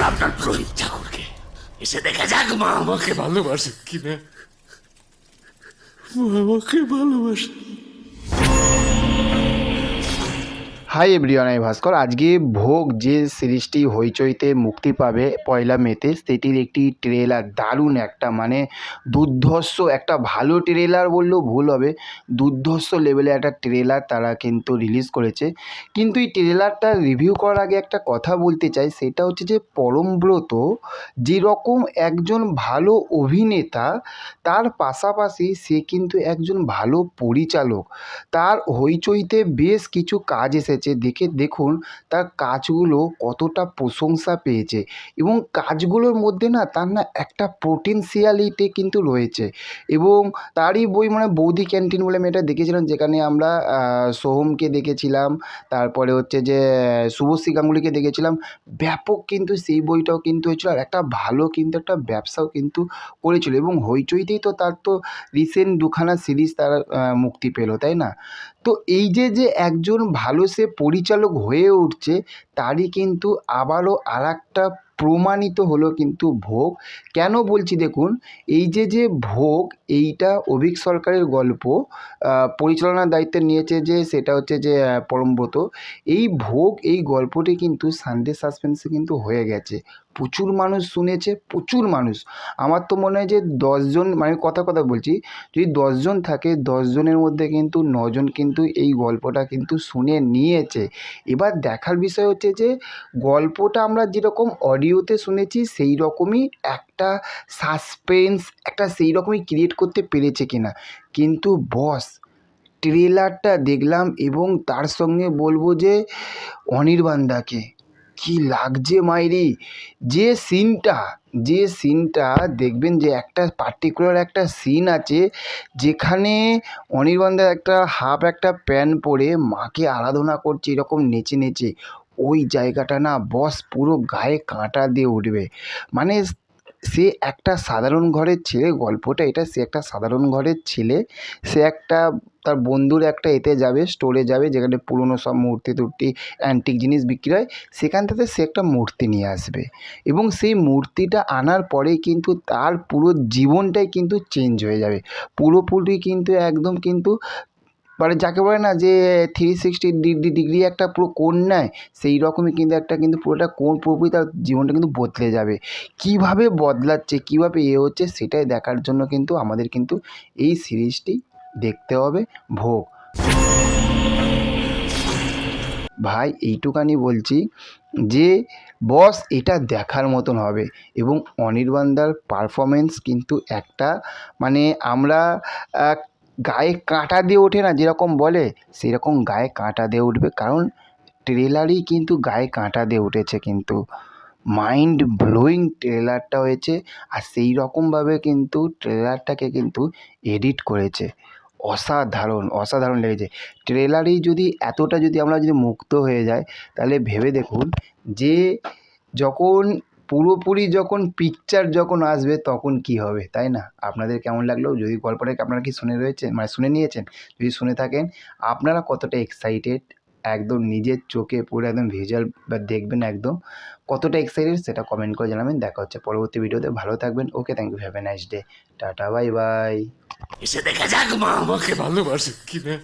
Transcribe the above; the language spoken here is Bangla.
আপনার প্রহিত ঠাকুরকে, এসে দেখা যাক মা আমাকে ভালোবাসে কিনা। মা আমাকে ভালোবাসে। হাই এভরিওয়ান, আমি ভাস্কর। আজকে ভোগ যে সিরিজটি হইচইতে মুক্তি পাবে 1লা মেতে, সেটির একটি ট্রেলার, দারুণ একটা মানে দুর্ধর্ষ একটা, ভালো ট্রেলার বললেও ভুল হবে, দুর্ধর্ষ লেভেলে একটা ট্রেলার তারা কিন্তু রিলিজ করেছে। কিন্তু এই ট্রেলারটা রিভিউ করার আগে একটা কথা বলতে চাই, সেটা হচ্ছে যে পরমব্রত যেরকম একজন ভালো অভিনেতা, তার পাশাপাশি সে কিন্তু একজন ভালো পরিচালক। তার হইচইতে বেশ কিছু কাজ এসেছে, দেখুন তার কাজগুলো কতটা প্রশংসা পেয়েছে, এবং কাজগুলোর মধ্যে না তার না একটা পোটেনশিয়ালিটি কিন্তু রয়েছে। এবং তারই বই মানে বৌদি ক্যান্টিন বলে আমি এটা দেখেছিলাম, যেখানে আমরা সোহমকে দেখেছিলাম, তারপরে হচ্ছে যে শুভশ্রী গাঙ্গুলিকে দেখেছিলাম। ব্যাপক কিন্তু সেই বইটাও কিন্তু হয়েছিল, আর একটা ভালো কিন্তু একটা ব্যবসাও কিন্তু করেছিল। এবং হইচইতেই তো তার তো রিসেন্ট 2খানা সিরিজ তার মুক্তি পেল, তাই না? তো এই যে একজন ভালো সে পরিচালক হয়ে উঠছে, তারই কিন্তু আবারও আরেকটা প্রমাণিত হলো কিন্তু ভোগ। কেন বলছি দেখুন, এই যে ভোগ, এইটা অভীক সরকারের গল্প, পরিচালনার দায়িত্ব নিয়েছে যে সেটা হচ্ছে যে পরমব্রত। এই ভোগ, এই গল্পটি কিন্তু সানডে সাসপেন্সে কিন্তু হয়ে গেছে, প্রচুর মানুষ শুনেছে, প্রচুর মানুষ। আমার তো মনে হয় যে 10জন, মানে কথা বলছি, যদি 10জন থাকে, 10জনের মধ্যে কিন্তু 9জন কিন্তু এই গল্পটা কিন্তু শুনে নিয়েছে। এবার দেখার বিষয় হচ্ছে যে গল্পটা আমরা যেরকম অডিওতে শুনেছি সেই রকমই একটা সাসপেন্স, একটা সেই রকমই ক্রিয়েট করতে পেরেছে কিনা। কিন্তু বস, ট্রেলারটা দেখলাম এবং তার সঙ্গে বলবো যে অনির্বাণদাকে কি লাগছে মাইরি। যে সিনটা দেখবেন, যে একটা পার্টিকুলার একটা সিন আছে, যেখানে অনির্বাণদা একটা হাফ একটা প্যান্ট পরে মাকে আরাধনা করছে এরকম নেচে নেচে, ওই জায়গাটা না বস পুরো গায়ে কাঁটা দিয়ে উঠবে। মানে সে একটা সাধারণ ঘরের ছেলে, গল্পটা এটা, সে একটা সাধারণ ঘরের ছেলে, সে একটা তার বন্ধুর একটা এতে যাবে, স্টোরে যাবে, যেখানে পুরনো সব মূর্তি টুর্তি অ্যান্টিক জিনিস বিক্রি হয়, সেখান থেকে সে একটা মূর্তি নিয়ে আসবে। এবং সেই মূর্তিটা আনার পরেই কিন্তু তার পুরো জীবনটাই কিন্তু চেঞ্জ হয়ে যাবে, পুরোপুরি কিন্তু একদম কিন্তু, মানে যাকে বলে না যে 360 ডিগ্রি একটা পুরো কোণ নেয়, সেই রকমই কিন্তু একটা কিন্তু পুরোটা কোণ, পুরোপুরি তার জীবনটা কিন্তু বদলে যাবে। কীভাবে বদলাচ্ছে, কীভাবে হচ্ছে, সেটাই দেখার জন্য কিন্তু আমাদের কিন্তু এই সিরিজটি দেখতে হবে, ভোগ। ভাই এইটুখানি বলছি যে বস, এটা দেখার মতন হবে। এবং অনির্বাণদার পারফরমেন্স কিন্তু একটা, মানে আমরা গায়ে কাঁটা দিয়ে ওঠে না যেরকম বলে, সেরকম গায়ে কাঁটা দিয়ে উঠবে, কারণ ট্রেলারই কিন্তু গায়ে কাঁটা দিয়ে উঠেছে, কিন্তু মাইন্ড ব্লোয়িং ট্রেলারটা হয়েছে। আর সেই রকমভাবে কিন্তু ট্রেলারটাকে কিন্তু এডিট করেছে, অসাধারণ অসাধারণ লেগেছে। ট্রেলারেই যদি এতটা যদি আমরা যদি মুগ্ধ হয়ে যাই, তাহলে ভেবে দেখুন যে যখন পুরোপুরি যখন পিকচার যখন আসবে তখন কি হবে, তাই না? আপনাদের কেমন লাগলো? যদি গল্পটাকে আপনারা কি শুনে রয়েছেন, মানে শুনে নিয়েছেন, যদি শুনে থাকেন, আপনারা কতটা এক্সাইটেড, একদম নিজের চোখে পুরো একদম ভিজুয়াল বা দেখবেন একদম কতটা এক্সাইটেড, সেটা কমেন্ট করে জানাবেন। দেখা হচ্ছে পরবর্তী ভিডিওতে, ভালো থাকবেন। Okay, thank you, have a nice day, tata, bye bye. এসে দেখা যাক মা আমাকে ভালোবাসে কিনা।